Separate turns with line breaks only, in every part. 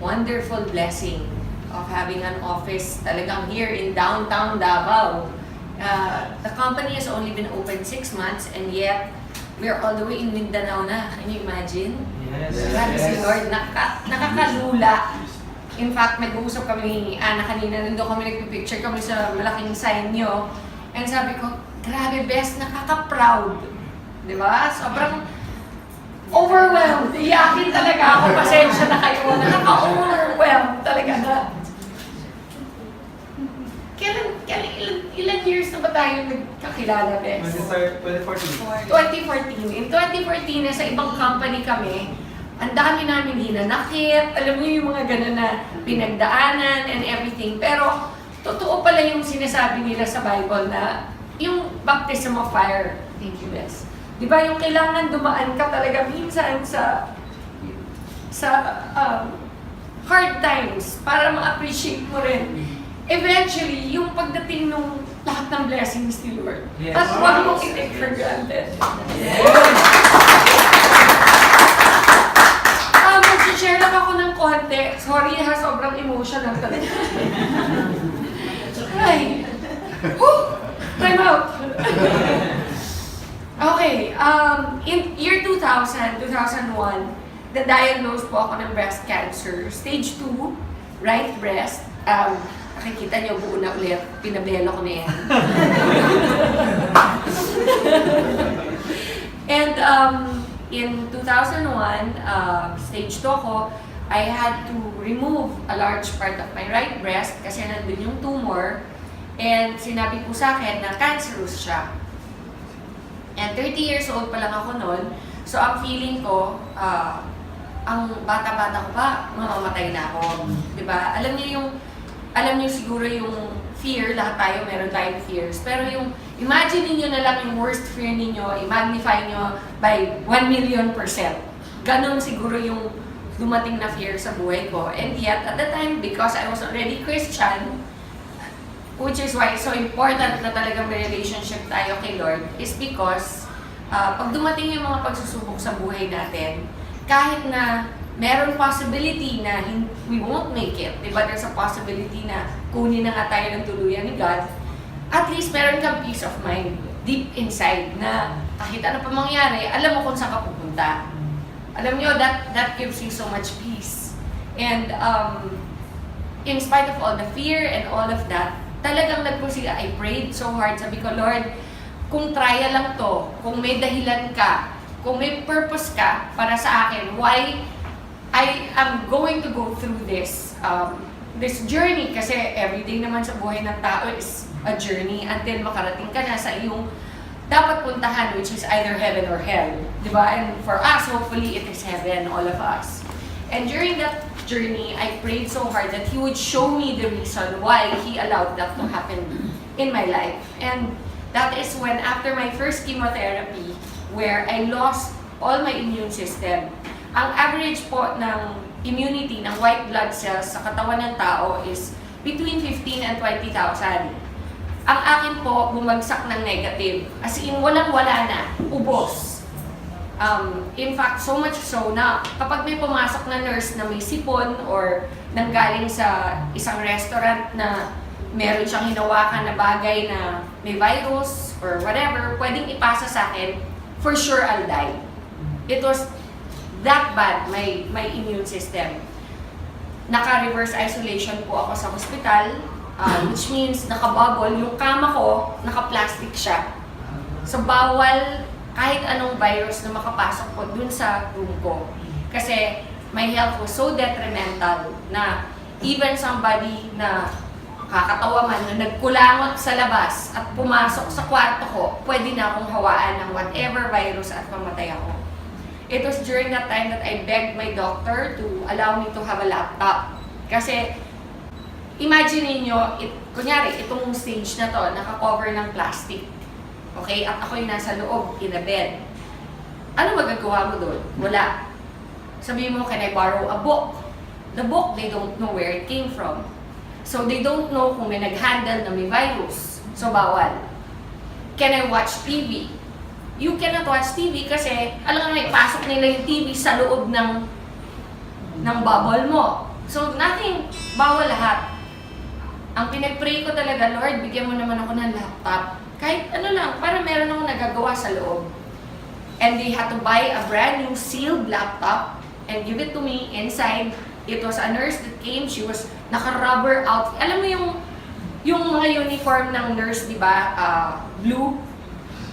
wonderful blessing of having an office talagang here in downtown Davao. The company has only been open 6 months and yet we're all the way in Mindanao na. Can you imagine?
Yes.
Grabe si Lord, nakakalula. In fact, nag-uusap kami ni Ana kanina, nandun kami nagpipicture kami sa malaking sign nyo. And sabi ko, grabe best, nakaka-proud. Di ba? Sobrang overwhelmed. Iyakin talaga ako. Pasensya na kayo. Nakaka-overwhelmed talaga na. Ilan years na ba tayo nagkakilala, Bes?
2014.
2014. In 2014, sa ibang company kami, ang dami namin hinanakit, alam niyo yung mga gano'n na pinagdaanan and everything. Pero, totoo pala yung sinasabi nila sa Bible na yung baptism of fire. Thank you, Bes. Di ba yung kailangan dumaan ka talaga minsan sa hard times para ma-appreciate mo rin. Eventually, yung pagdating nung lahat ng blessings ni Lord.
Yes.
At huwag mong i-take for granted.
Yes.
Mag-share lang ako ng konti. Sorry ha, sobrang emotional talaga. Ay! Woo! Time out! Okay, in year 2000, 2001, na-diagnose po ako ng breast cancer. Stage 2, right breast. Nakikita niyo, buo na ulit. Pinabelo ko na yan. And in 2001, stage 2 ako, I had to remove a large part of my right breast kasi nandun yung tumor. And sinabi po sa akin na cancerous siya. And 30 years old pa lang ako noon. So ang feeling ko, ang bata-bata ko pa, mamamatay na ako. Diba? Alam niyo siguro yung fear, lahat tayo, meron tayong fears. Pero yung, imagine niyo na lang yung worst fear niyo, i-magnify niyo by 1,000,000%. Ganon siguro yung dumating na fear sa buhay ko. And yet, at the time, because I was already Christian, which is why it's so important na talagang may relationship tayo kay Lord, is because pag dumating yung mga pagsusubok sa buhay natin, kahit na meron possibility na we won't make it, diba? There's a possibility na kunin na nga tayo ng tuluyan ni God, at least meron kang peace of mind deep inside na kahit ano pa mangyari, alam mo kung saan ka pupunta. Alam nyo, that gives you so much peace. And in spite of all the fear and all of that, talagang nagpursige. I prayed so hard. Sabi ko, Lord, kung trial lang to, kung may dahilan ka, kung may purpose ka para sa akin, why I am going to go through this journey, kasi everyday naman sa buhay ng tao is a journey until makarating ka na sa iyong dapat puntahan, which is either heaven or hell. Diba? And for us, hopefully, it is heaven, all of us. And during that journey, I prayed so hard that He would show me the reason why He allowed that to happen in my life. And that is when, after my first chemotherapy, where I lost all my immune system, ang average po ng immunity ng white blood cells sa katawan ng tao is between 15 and 20,000. Ang akin po, bumagsak ng negative. As in, walang-wala na. Ubos. In fact, so much so na kapag may pumasok na nurse na may sipon or nanggaling sa isang restaurant na meron siyang hinawakan na bagay na may virus or whatever, pwedeng ipasa sa akin, for sure I'll die. It was that bad, my immune system. Naka-reverse isolation po ako sa hospital, which means naka-bubble. Yung kama ko, naka-plastic siya. So, bawal kahit anong virus na makapasok po dun sa room ko. Kasi my health was so detrimental na even somebody na kakatawa man na nagkulangot sa labas at pumasok sa kwarto ko, pwede na akong hawaan ng whatever virus at mamatay ako. It was during that time that I begged my doctor to allow me to have a laptop. Kasi, imagine niyo, kunyari, itong stage na to, naka-cover ng plastic. Okay? At ako yung nasa loob, in a bed. Ano magagawa mo doon? Wala. Sabihin mo, can I borrow a book? The book, they don't know where it came from. So, they don't know kung may nag-handle na may virus. So, bawal. Can I watch TV? You cannot watch TV kasi, alam nga, may pasok nila yung TV sa loob ng bubble mo. So nothing, bawal lahat. Ang pinag-pray ko talaga, Lord, bigyan mo naman ako ng laptop. Kahit ano lang, para meron akong nagagawa sa loob. And they had to buy a brand new sealed laptop and give it to me inside. It was a nurse that came, she was naka-rubber outfit. Alam mo yung mga uniform ng nurse, di ba, blue?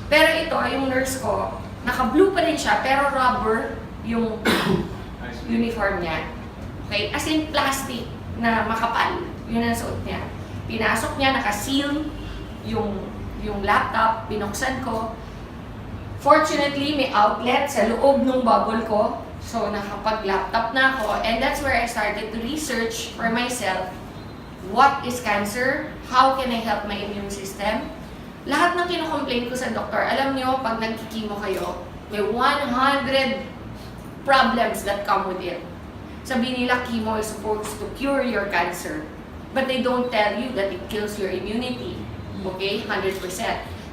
Pero ito, yung nurse ko, naka-blue pa rin siya, pero rubber yung uniform niya. Okay? As in plastic na makapal. Yun ang suot niya. Pinasok niya, naka-seal yung laptop, binuksan ko. Fortunately, may outlet sa loob ng bubble ko. So, nakapag-laptop na ako. And that's where I started to research for myself. What is cancer? How can I help my immune system? Lahat ng kinocomplain ko sa doktor, alam nyo, pag nagkikimo kayo, may 100 problems that come with it. Sabi nila, chemo is supposed to cure your cancer. But they don't tell you that it kills your immunity. Okay? 100%.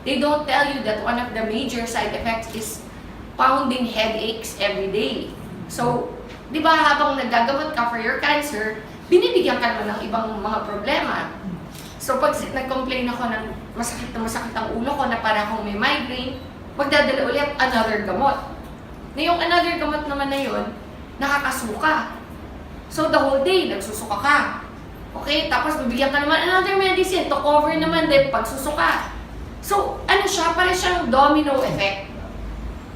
They don't tell you that one of the major side effects is pounding headaches every day. So, di ba habang nagagamot ka for your cancer, binibigyan ka naman ng ibang mga problema. So, pag nag-complain ako ng masakit ang ulo ko na para akong may migraine, magdadala ulit another gamot. Na yung another gamot naman na yun, nakakasuka. So, the whole day, nagsusuka ka. Okay? Tapos, bibigyan ka naman another medicine to cover naman din pagsusuka. So, ano siya? Para siyang domino effect.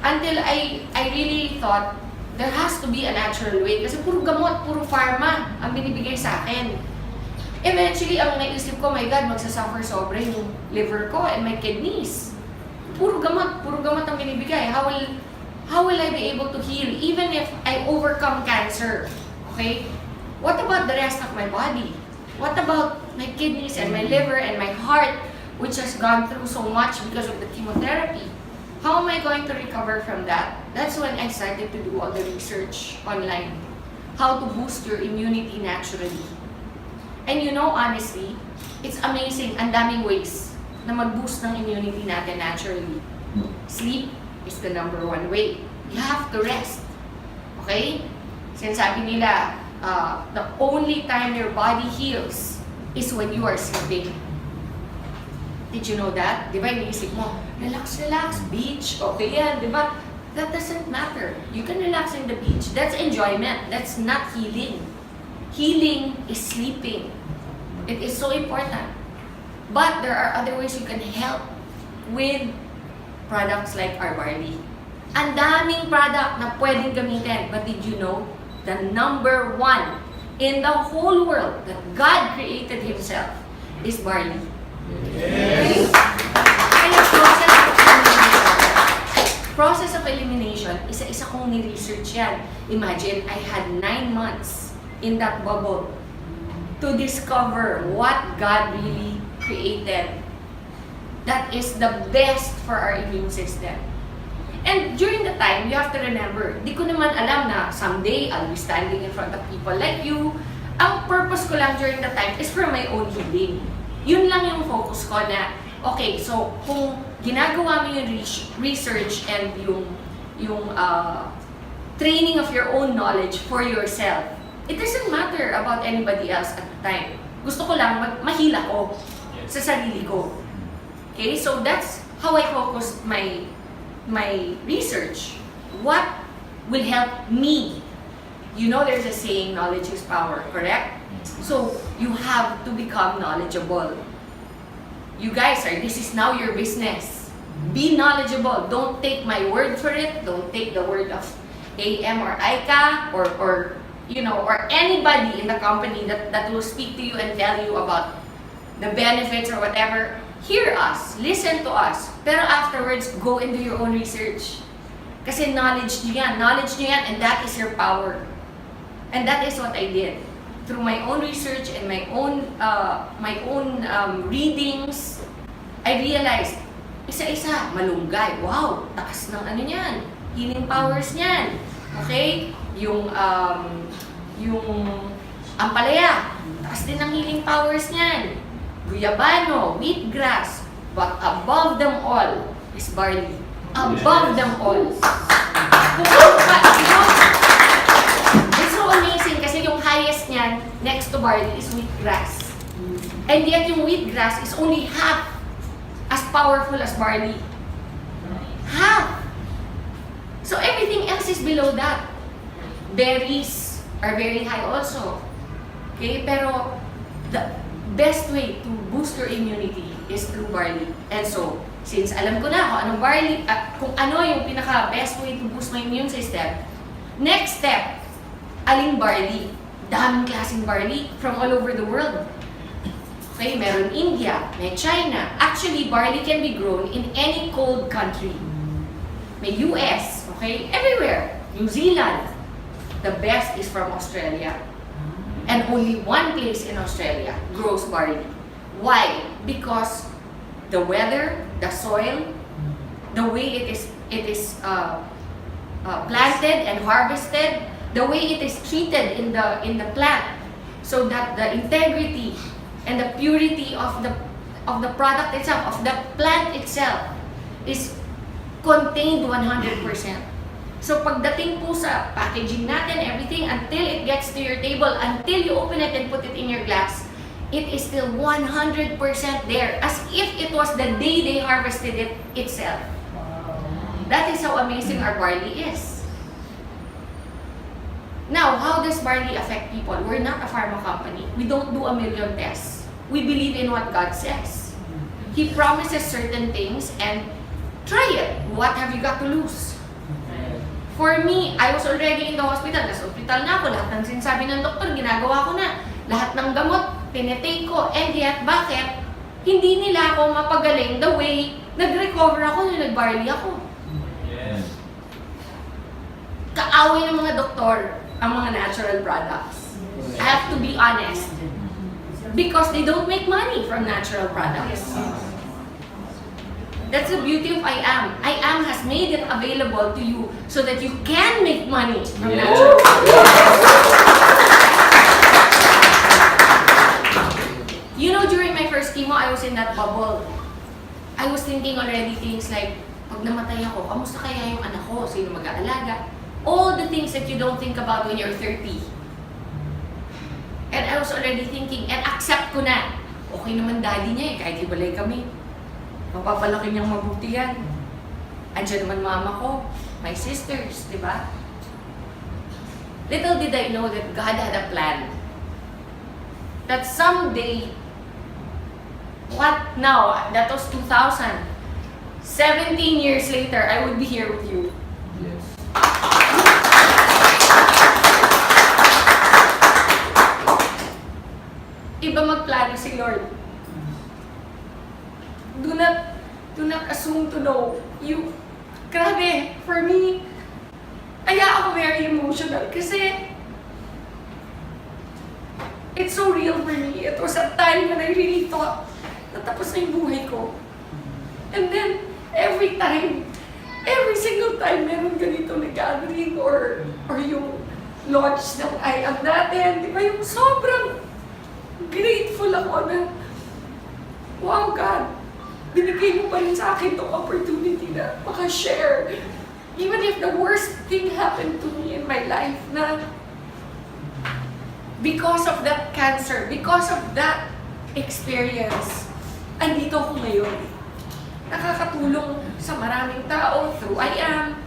Until I really thought, there has to be a natural way. Kasi puro gamot, puro pharma ang binibigay sa akin. Eventually, ang naisip ko, my God, magsasuffer sobra yung liver ko and my kidneys. Puro gamot ang binibigay. How will I be able to heal even if I overcome cancer? Okay? What about the rest of my body? What about my kidneys and my liver and my heart, which has gone through so much because of the chemotherapy? How am I going to recover from that? That's when I started to do all the research online. How to boost your immunity naturally. And you know, honestly, it's amazing. Ang daming ways na mag-boost ng immunity natin naturally. Sleep is the #1 way. You have to rest. Okay? Sinasabi nila, the only time your body heals is when you are sleeping. Did you know that? Di ba, iniisip mo, relax, beach, okay yan, di ba? That doesn't matter. You can relax in the beach. That's enjoyment. That's not healing. Healing is sleeping. It is so important. But there are other ways you can help with products like our barley. Ang daming product na pwedeng gamitin. But did you know, the #1 in the whole world that God created Himself is barley.
Yes.
Kaya process of elimination, isa-isa kong ni-research yan. Imagine, I had 9 months in that bubble to discover what God really created. That is the best for our immune system. And during the time, you have to remember, di ko naman alam na someday I'll be standing in front of people like you. Ang purpose ko lang during the time is for my own healing. Yun lang yung focus ko na, okay, so kung ginagawa mo yung research and yung training of your own knowledge for yourself, it doesn't matter about anybody else at the time. Gusto ko lang mahila ko sa sarili ko. Okay, so that's how I focus my research. What will help me? You know, there's a saying, knowledge is power, correct? So you have to become knowledgeable. You guys this is now your business. Be knowledgeable. Don't take my word for it. Don't take the word of IAM or ICA or anybody in the company that will speak to you and tell you about the benefits or whatever. Hear us, listen to us, pero afterwards, go and do your own research. Kasi knowledge nyo yan, and that is your power. And that is what I did. Through my own research and my own readings, I realized, isa-isa, malunggay, wow, taas ng niyan, healing powers niyan. Okay? Yung ampalaya, taas din ng healing powers niyan. Guyabano, wheatgrass, but above them all is barley. Above them all. It's so amazing kasi yung highest niyan, next to barley, is wheatgrass. And yet yung wheatgrass is only half as powerful as barley. Half! So everything else is below that. Berries are very high also. Okay? Pero the best way to boost your immunity is through barley. And so, since alam ko na kung anong barley, kung ano yung pinaka-best way to boost my immune system, next step, aling barley. Daming klaseng barley from all over the world. Okay, meron India, may China. Actually, barley can be grown in any cold country. May US, okay, everywhere. New Zealand. The best is from Australia. And only one place in Australia grows barley. Why? Because the weather, the soil, the way it is planted and harvested, the way it is treated in the plant, so that the integrity and the purity of the product itself, of the plant itself, is contained 100%. So pagdating po sa packaging natin, everything, until it gets to your table, until you open it and put it in your glass, it is still 100% there, as if it was the day they harvested it itself. That is how amazing our barley is. Now, how does barley affect people? We're not a pharma company. We don't do a million tests. We believe in what God says. He promises certain things, and try it. What have you got to lose? For me, I was already in the hospital. Nasa hospital na ako. Lahat ng sinasabi ng doktor, ginagawa ko na. Lahat ng gamot, tinetake ko. And yet, bakit? Hindi nila ako mapagaling the way nag-recover ako nung nag-barley ako.
Yes.
Kaaway ng mga doktor ang mga natural products. I have to be honest. Because they don't make money from natural products. That's the beauty of IAM. IAM has made it available to you so that you can make money from natural products. You know, during my first chemo, I was in that bubble. I was thinking already things like, pag namatay ako, kamusta kaya yung anak ko? Sino mag-aalaga? All the things that you don't think about when you're 30. And I was already thinking, and accept ko na, okay naman daddy niya eh, kahit ibalay kami. Mapapalaki niyang mabuti yan. Andiyan naman mama ko, my sisters, di ba? Little did I know that God had a plan. That someday, what now? That was 2000. 17 years later, I would be here with you.
Yes.
Iba magplano si Lord. Do not assume to know. Grabe, for me, kaya ako very emotional kasi it's so real for me. It was a time when I really thought natapos na yung buhay ko. And then, every single time meron ganito na gathering or yung launch ng IAM natin, di ba, yung sobrang grateful ako na, wow God, binigay mo pa rin sa akin itong opportunity na makashare. Even if the worst thing happened to me in my life na because of that cancer, because of that experience, andito ako ngayon. Nakakatulong sa maraming tao through IAM.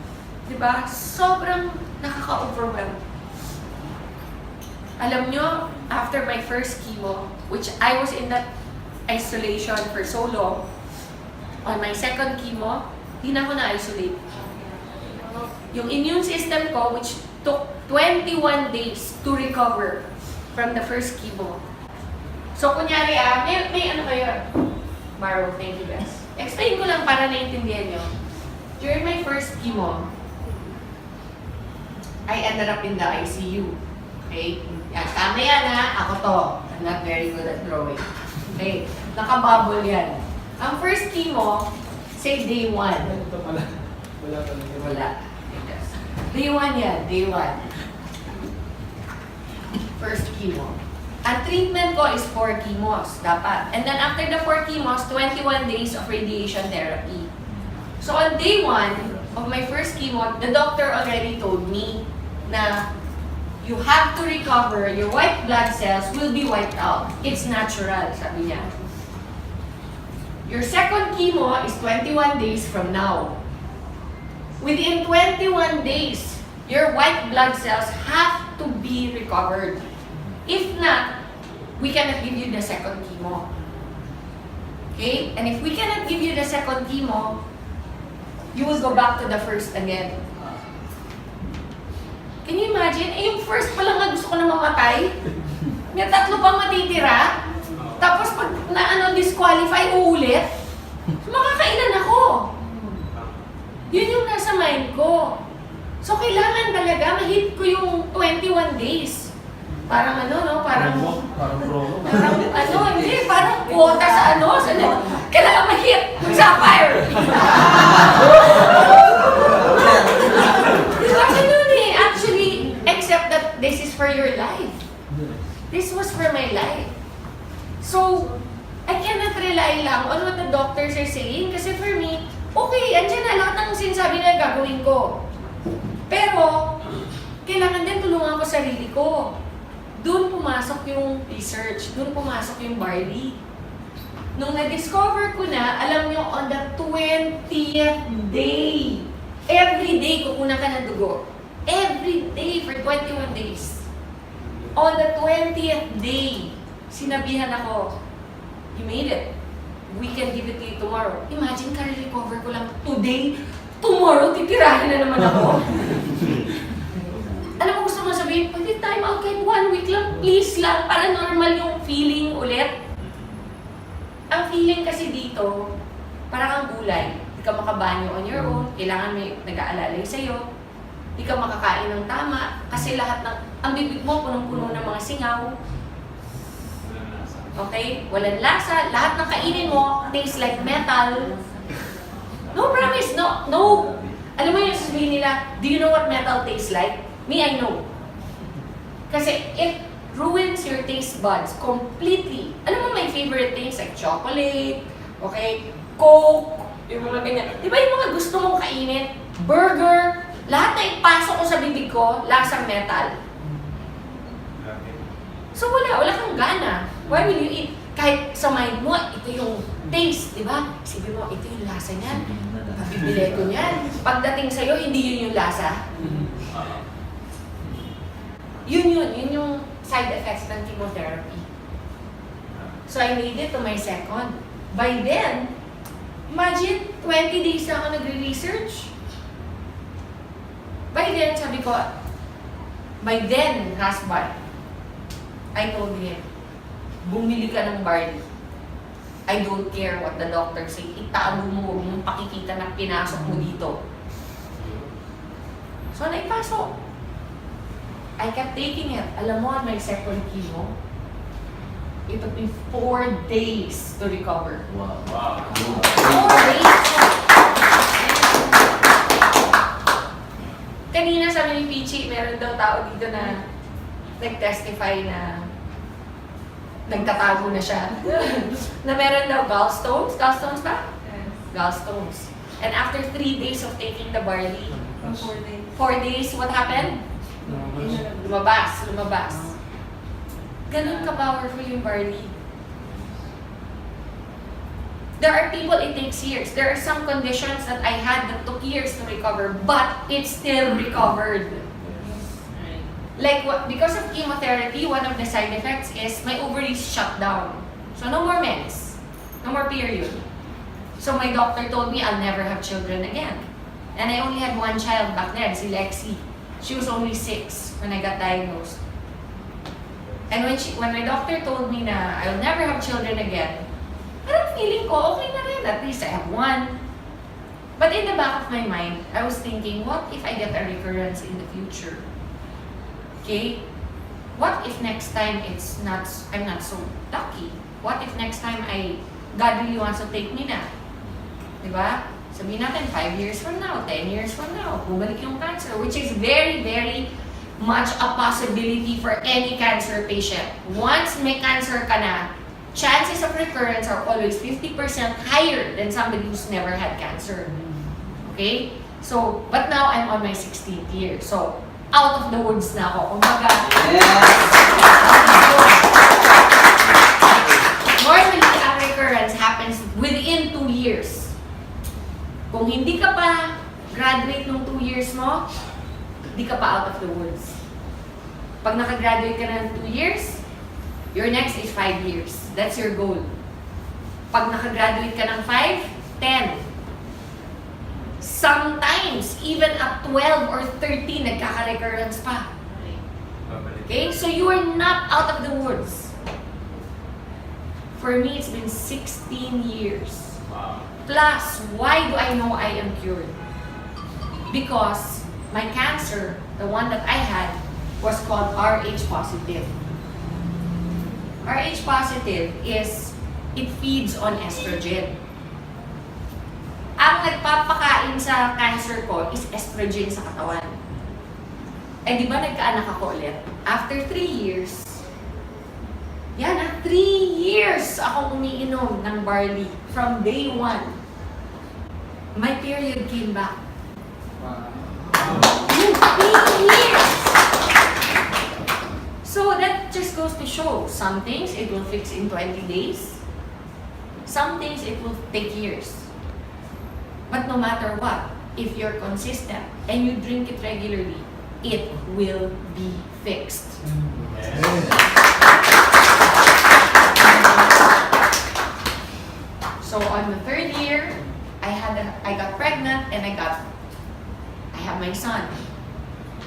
Diba? Sobrang nakaka-overwhelm. Alam nyo, after my first chemo, which I was in that isolation for so long, on my second chemo, di na ako na-isolate. Yung immune system ko, which took 21 days to recover from the first chemo. So, kunyari may ano kayo? Maro, thank you guys. Explain ko lang para naiintindihan nyo. During my first chemo, I ended up in the ICU. Okay? Yan, tama yan ha. Ako to. I'm not very good at drawing. Okay? Nakabubble yan. Ang first chemo, say day 1.
Ito pala. Wala pala.
Wala. Day 1 yan. Day 1. First chemo. Ang treatment ko is 4 chemos, dapat. And then after the 4 chemos, 21 days of radiation therapy. So on day 1 of my first chemo, the doctor already told me na you have to recover, your white blood cells will be wiped out. It's natural, sabi niya. Your second chemo is 21 days from now. Within 21 days, your white blood cells have to be recovered. If not, we cannot give you the second chemo. Okay? And if we cannot give you the second chemo, you will go back to the first again. Can you imagine? Yung first pa lang na gusto ko na mamatay. May 3 pang matitira. Tapos pag disqualify, uulit. Makakailan ako. Yun yung nasa mind ko. So, kailangan talaga ma-hit ko yung 21 days. Parang parang hindi, parang quota sa kailangan ma-hit yung sapphire. Diba ganun eh? Actually, except that this is for your life. This was for my life. So, I cannot rely lang on what the doctors are saying kasi for me, okay, andyan na lahat ng sinasabi na gagawin ko. Pero, kailangan din tulungan ko sarili ko. Doon pumasok yung research, doon pumasok yung Barley. Nung na-discover ko na, alam nyo, on the 20th day, every day kukunan ka ng dugo. Every day for 21 days. On the 20th day, sinabihan ako, you made it. We can give it to you tomorrow. Imagine, ka-recover ko lang today. Tomorrow, titirahin na naman ako. Alam mo, gusto mo sabihin, pwede time out kahit 1 week lang, please lang, para normal yung feeling ulit. Ang feeling kasi dito, parang ang gulay. Hindi ka makabanyo on your own, kailangan may nag-aalalay sa'yo. Hindi ka makakain ng tama, kasi lahat ng, ang bibig mo punong-puno ng mga singaw. Okay? Walang lasa, lahat ng kainin mo, tastes like metal. No promise, no. Alam mo yung sabihin nila, do you know what metal tastes like? Me, I know. Kasi it ruins your taste buds completely. Alam mo, my favorite things like chocolate, okay, Coke, yung mga ganyan. Di ba yung mga gusto mong kainin? Burger, lahat na ipasok ko sa bibig ko, lasang metal. So wala kang gana. Why will you eat? Kahit sa mind mo, ito yung taste, di ba? Sabi mo, ito yung lasa niyan. Pabibili ko niyan. Pagdating sa'yo, hindi yun yung lasa. Yun yung side effects ng chemotherapy. So I made it to my second. By then, imagine, 20 days na ako nagre-research. By then, sabi ko, my then husband, I told him, bumili ka ng barley. I don't care what the doctor say. Itago mo, huwag mong pakikita na pinasok mo dito. So, naipasok. I kept taking it. Alam mo, on my second chemo, it took me 4 days to recover.
Wow.
4 days. Kanina sabi ni Pichi, meron daw tao dito na nag-testify na nagtatago na siya. Na meron daw gallstones. Gallstones ba?
Yes.
Gallstones. And after 3 days of taking the barley,
4 days.
4 days, what happened? Lumabas. Ganun ka-powerful yung barley. There are people it takes years. There are some conditions that I had that took years to recover, but it still recovered. Like, because of chemotherapy, one of the side effects is my ovaries shut down. So no more mens. No more period. So my doctor told me I'll never have children again. And I only had 1 child back then, si Lexi. She was only 6 when I got diagnosed. And when my doctor told me na I'll never have children again, parang feeling ko, okay na rin. At least I have 1. But in the back of my mind, I was thinking, what if I get a recurrence in the future? Okay? What if next time I'm not so lucky? What if next time God really wants to take me na? Diba? Sabihin natin, 5 years from now, 10 years from now, bumalik yung cancer, which is very, very much a possibility for any cancer patient. Once may cancer ka na, chances of recurrence are always 50% higher than somebody who's never had cancer. Okay? So, but now I'm on my 16th year. So, out of the woods na ako. Kumbaga, normally, ang recurrence happens within 2 years. Kung hindi ka pa graduate nung 2 years mo, hindi ka pa out of the woods. Pag nakagraduate ka na ng 2 years, your next is 5 years. That's your goal. Pag nakagraduate ka ng 5, 10. Sometimes, even at 12 or 13, nagkaka-recurrence pa. Okay? So you are not out of the woods. For me, it's been 16 years. Plus, why do I know I am cured? Because my cancer, the one that I had, was called Rh positive. Rh positive is, it feeds on estrogen. Ang nagpapakain sa cancer ko is estrogen sa katawan. Eh di ba nagkaanak ako ulit? After 3 years, 3 years akong umiinom ng barley from day 1. My period came back.
Wow.
3 years! So that just goes to show, some things it will fix in 20 days. Some things it will take years. But no matter what, if you're consistent and you drink it regularly, it will be fixed. So on the 3rd year, I got pregnant and I have my son.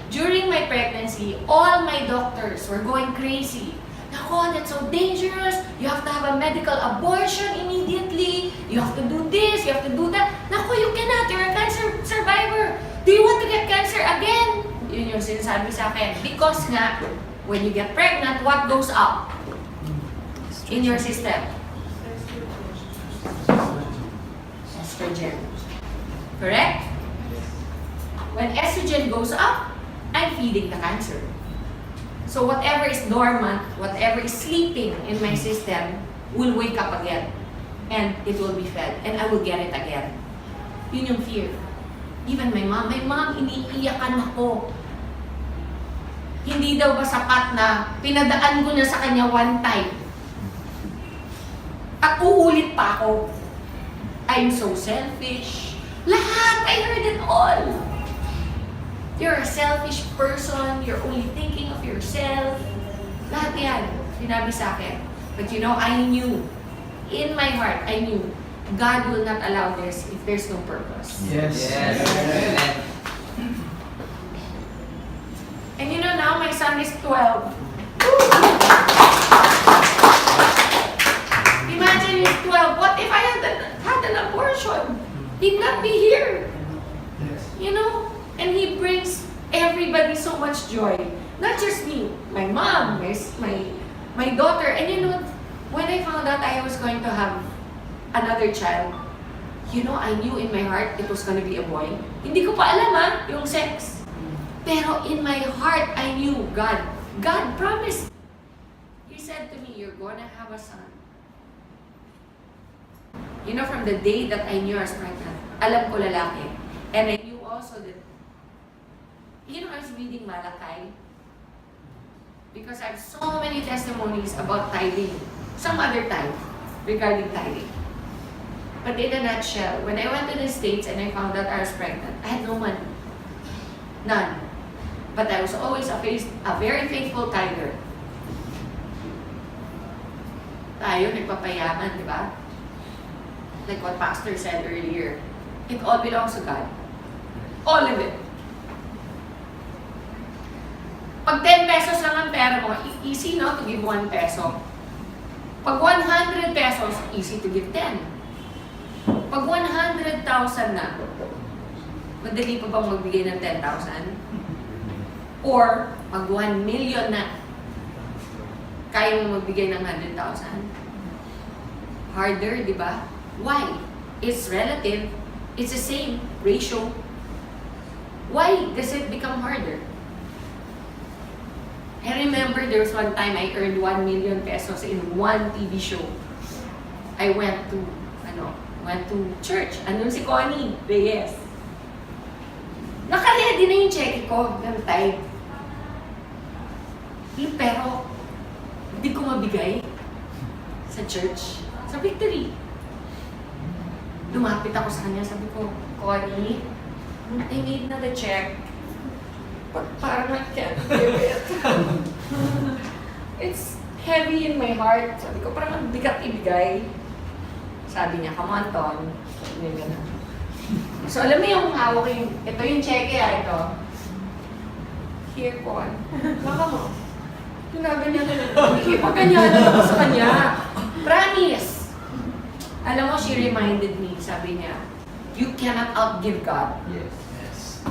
During my pregnancy, all my doctors were going crazy. Nako, that's so dangerous. You have to have a medical abortion immediately. You have to do this, you have to do that. Nako, you cannot. You're a cancer survivor. Do you want to get cancer again? Yun yung sinasabi sa akin. Because nga, when you get pregnant, what goes up in your system? Estrogen. Correct? When estrogen goes up, I'm feeding the cancer. So whatever is dormant, whatever is sleeping in my system will wake up again. And it will be fed. And I will get it again. Yun yung fear. Even my mom, iniiyakan ako. Hindi daw ba sapat na pinadaan ko na sa kanya one time? At uulit pa ako. I'm so selfish. Lahat! I heard it all! You're a selfish person. You're only thinking of yourself. Lahat yan. Sinabi sa akin. But you know, I knew. In my heart, I knew. God will not allow this if there's no purpose.
Yes.
Yes.
And you know, now my son is 12. Imagine he's 12. What if I had an abortion? He'd not be here.
Yes.
You know? And he brings everybody so much joy. Not just me, my mom, my daughter. And you know, when I found out I was going to have another child, you know, I knew in my heart it was going to be a boy. Hindi ko pa alam yung sex. Pero in my heart, I knew God promised. He said to me, you're gonna have a son. You know, from the day that I knew I was pregnant, alam ko lalaki. And I knew also that, you know, I was reading Malachi because I have so many testimonies about tithing, some other time regarding tithing. But in a nutshell, when I went to the States and I found out I was pregnant, I had no money. None. But I was always a very faithful tither. Tayo, nagpapayaman, di ba? Like what Pastor said earlier, it all belongs to God. All of it. Pag 10 pesos lang ang pera mo, easy no to give 1 peso. Pag 100 pesos, easy to give 10. Pag 100,000 na, madali pa bang magbigay ng 10,000? Or, pag 1 million na, kaya mo magbigay ng 100,000? Harder, di ba? Why? It's relative. It's the same ratio. Why does it become harder? I remember there was one time I earned 1 million pesos in one TV show. I went to church. Andun si Connie Reyes. Naka-ready na yung check ko ng time. Pero, hindi ko mabigay sa church. Sa Victory. Lumapit ako sa kanya, sabi ko, Connie, I made na the check. Parang I can't give it. It's heavy in my heart. Sabi ko, parang ang bigat ibigay. Sabi niya, come on, Ton. Sabi niya gano'n. So, alam mo yung hawak yung, ito yung cheque ito. Here, Con. Baka mo. Ginaganyan na lang. Ipaganyan na ako sa kanya. Promise. Alam mo, she reminded me, sabi niya, you cannot outgive God.
Yes. Yes.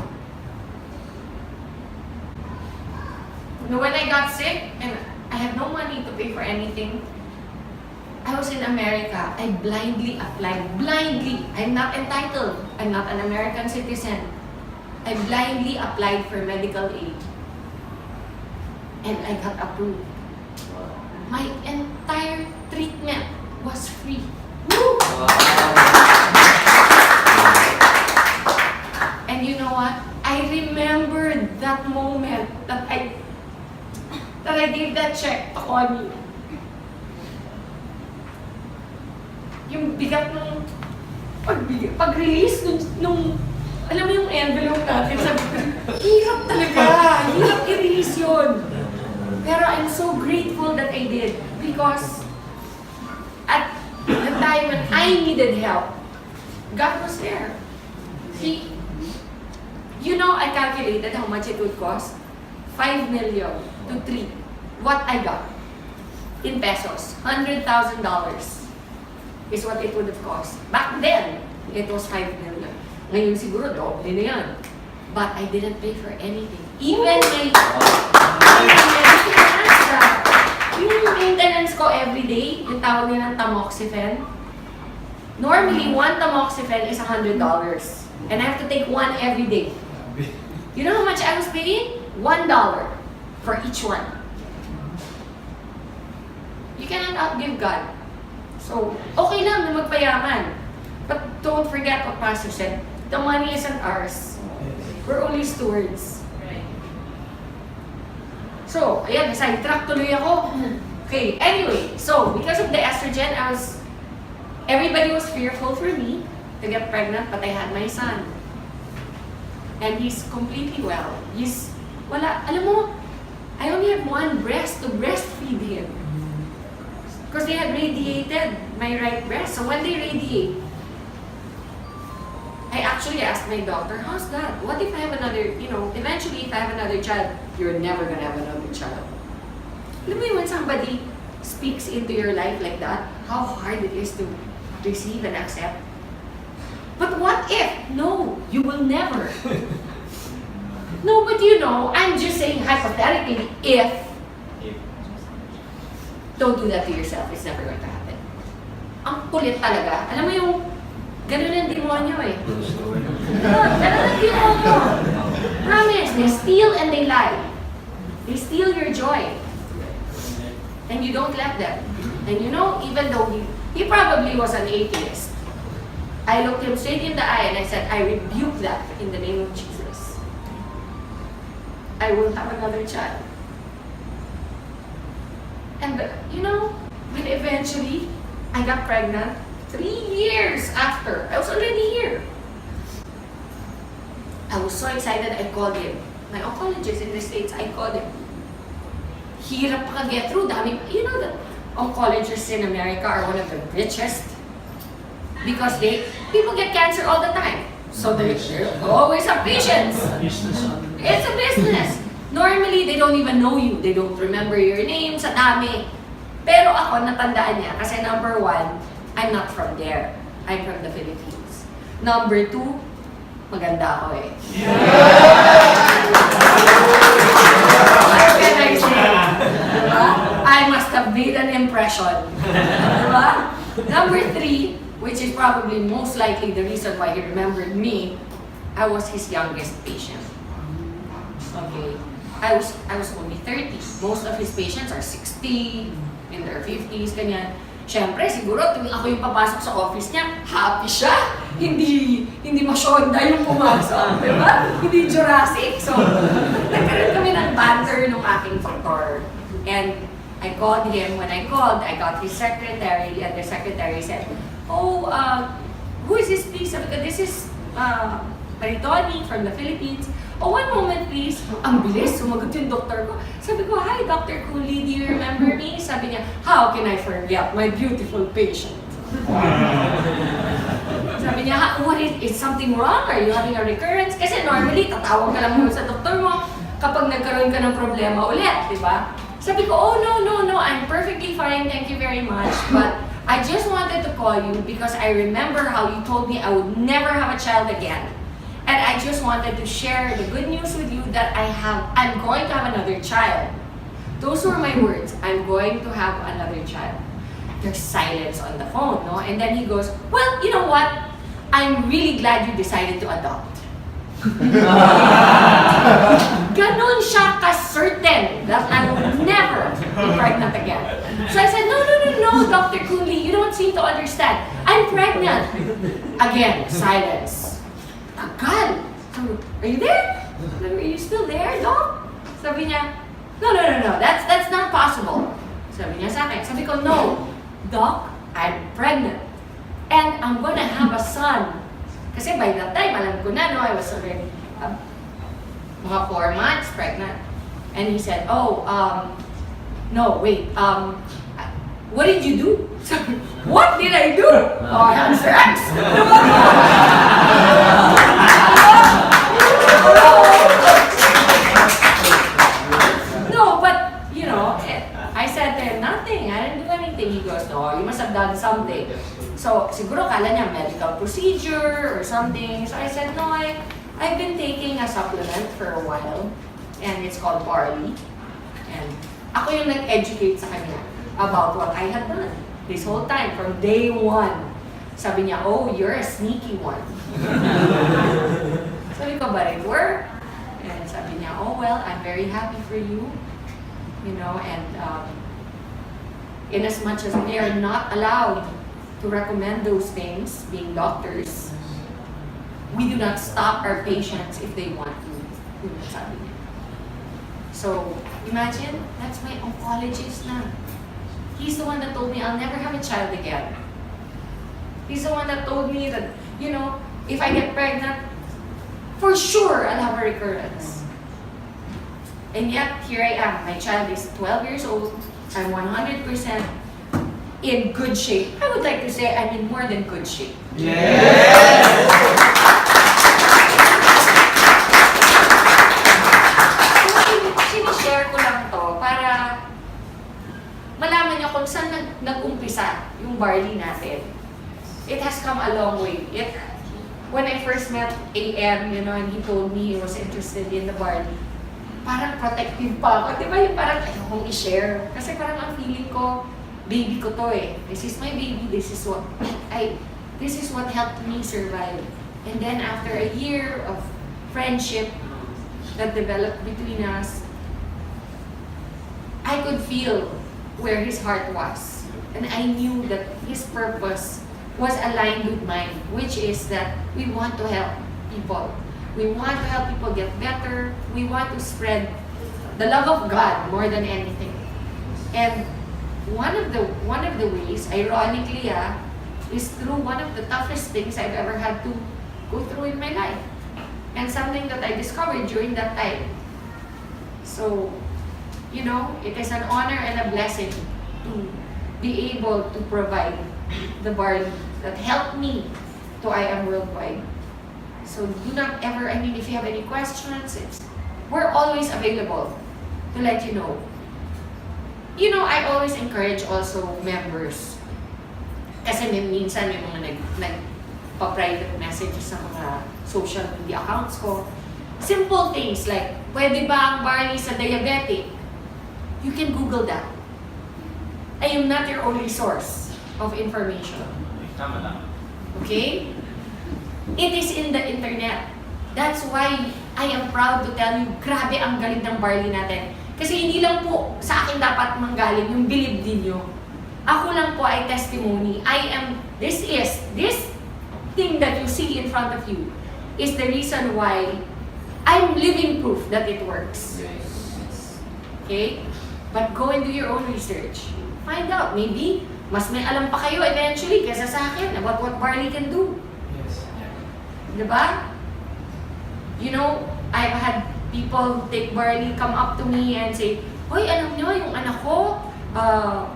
When I got sick and I had no money to pay for anything, I was in America. I blindly applied. Blindly. I'm not entitled. I'm not an American citizen. I blindly applied for medical aid. And I got approved. My entire treatment was free. Woo! And you know what? I remembered that moment that I gave that check to Connie. Yung bigat ng pag-release nung alam mo yung envelope natin, sabi ko, hirap talaga, hirap i-release yun. Pero I'm so grateful that I did because at the time when I needed help, God was there. You know, I calculated how much it would cost. 5 million to 3. What I got in pesos, $100,000 is what it would have cost. Back then, it was 5 million. Ngayon siguro, doble na yan. But I didn't pay for anything. Even my yung maintenance ko every day, yung tawag nilang tamoxifen. Normally, one tamoxifen is $100. And I have to take one every day. You know how much I was paying? $1 for each one. You cannot outgive God. So, okay lang na magpayaman. But don't forget what Pastor said. The money isn't ours. We're only stewards. So, ayan, sidetrack tuloy ako. Okay, anyway, so because of the estrogen, everybody was fearful for me to get pregnant, but I had my son. And he's completely well. Alam mo, I only have one breast to breastfeed him. Because they had radiated my right breast. So when they radiate, I actually asked my doctor, how's that? What if I have another, eventually if I have another child, you're never gonna have another child. Alam mo yun, when somebody speaks into your life like that, how hard it is to receive and accept. But what if? No, you will never. No, but I'm just saying hypothetically, if. Don't do that to yourself. It's never going to happen. Ang kulit talaga. Alam mo yung ganun ang demonyo eh. Ganun ang demonyo. Promise, they steal and they lie. They steal your joy. And you don't let them. And even though he probably was an atheist, I looked him straight in the eye and I said, I rebuke that in the name of Jesus. I will have another child. And when eventually I got pregnant, 3 years after, I was already here. I was so excited, I called him. My oncologist in the States, I called him. Hirap pa get through. Dami, that oncologists in America are one of the richest because people get cancer all the time. So they always have patients. It's a business. Normally, they don't even know you. They don't remember your name sa dami. Pero ako, natandaan niya. Kasi number 1, I'm not from there. I'm from the Philippines. Number 2, maganda ako eh. What can I say? Diba? I must have made an impression. Diba? Number 3, which is probably most likely the reason why he remembered me, I was his youngest patient. Okay. I was only 30. Most of his patients are 60, in their 50s, ganyan. Siyempre, siguro, tuwing ako yung papasok sa office niya, happy siya. hindi masyonda yung pumasok, di ba? Hindi Jurassic. So, nagkaroon kami ng banter nung aking doktor. And I called him. When I called, I got his secretary, and the secretary said, "Oh, who is this, please?" Sabi ko, "This is Maritoni from the Philippines." "Oh, one moment, please." Ang bilis, sumagot yung doktor ko. Sabi ko, "Hi, Dr. Cooley, do you remember me?" Sabi niya, "How can I forget my beautiful patient?" Sabi niya, "What is something wrong? Are you having a recurrence?" Kasi normally, tatawag ka lang muna sa doktor mo kapag nagkaroon ka ng problema ulit, di ba? Sabi ko, "Oh, no, I'm perfectly fine, thank you very much. But I just wanted to call you because I remember how you told me I would never have a child again. And I just wanted to share the good news with you that I'm going to have another child." Those were my words, "I'm going to have another child." There's silence on the phone, no? And then he goes, "Well, you know what? I'm really glad you decided to adopt." Ganon siya ka-certain that I will never be pregnant again. So I said, no, Dr. Cooley, you don't seem to understand. I'm pregnant. Again, silence. Tagal. So, "Are you there? Are you still there, Doc?" Sabi niya, no, that's not possible. Sabi niya sa akin. Sabi ko, "No, Doc, I'm pregnant. And I'm gonna have a son." Kasi by that time, alam ko na, no, I was already mga 4 months pregnant. And he said, "Oh, no, wait, what did you do?" Sabi, "What did I do? Oh, I had sex." No, but, you know, I said to him, "Nothing, I didn't do anything." He goes, "No, you must have done something." So, siguro kala niya medical procedure or something. So I said, "No, I've been taking a supplement for a while, and it's called Barley." And ako yung nag-educate sa kanya about what I had done this whole time, from day one. Sabi niya, "Oh, you're a sneaky one." Sabi ko, "But it worked." And sabi niya, "Oh, well, I'm very happy for you. You know, and in as much as we are not allowed to recommend those things, being doctors, we do not stop our patients if they want to." Sabi niya. So, imagine, that's my oncologist na. He's the one that told me I'll never have a child again. He's the one that told me that, you know, if I get pregnant, for sure I'll have a recurrence. And yet, here I am. My child is 12 years old. I'm 100% in good shape. I would like to say I'm in more than good shape.
Yes!
Sinishare ko lang to para malaman niyo kung saan nag-umpisa yung barley natin. It has come a long way. When I first met IAM, you know, and he told me he was interested in the barley, parang protective pa ako. Di ba yung parang ayokong i-share? Kasi parang ang feeling ko, baby ko to eh. This is my baby. This is what helped me survive. And then after a year of friendship that developed between us, I could feel where his heart was. And I knew that his purpose was aligned with mine, which is that we want to help people. We want to help people get better. We want to spread the love of God more than anything. And one of the ways, ironically, is through one of the toughest things I've ever had to go through in my life. And something that I discovered during that time. So, you know, it is an honor and a blessing to be able to provide the barley that helped me to IAM Worldwide. So do not ever, I mean, if you have any questions, we're always available to let you know. You know, I always encourage also members. Kasi minsan may mga nagpa-private messages sa mga social media accounts ko. Simple things like, pwede ba ang barley sa diabetic? You can Google that. I am not your only source of information.
Tama lang.
Okay? It is in the internet. That's why I am proud to tell you, grabe ang galing ng barley natin. Kasi hindi lang po sa akin dapat manggaling yung believe din nyo. Ako lang po ay testimony. This thing that you see in front of you is the reason why I'm living proof that it works. Okay? But go and do your own research. Find out. Maybe, mas may alam pa kayo eventually kaysa sa akin about what barley can do. Diba? You know, I've had people take barley, come up to me and say, "Hoy, alam nyo, yung anak ko,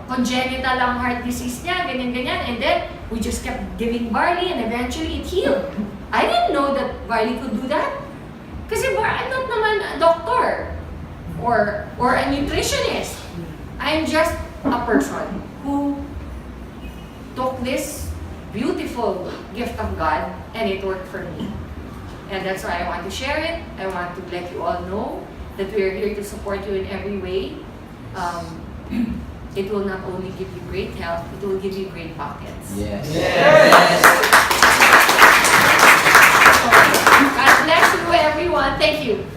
congenital ang heart disease niya, ganyan-ganyan." And then, we just kept giving barley and eventually it healed. I didn't know that barley could do that. Kasi I'm not naman a doctor or a nutritionist. I'm just a person who took this beautiful gift of God and it worked for me. And that's why I want to share it. I want to let you all know that we are here to support you in every way. It will not only give you great health, it will give you great pockets.
Yes.
God bless you everyone. Thank you.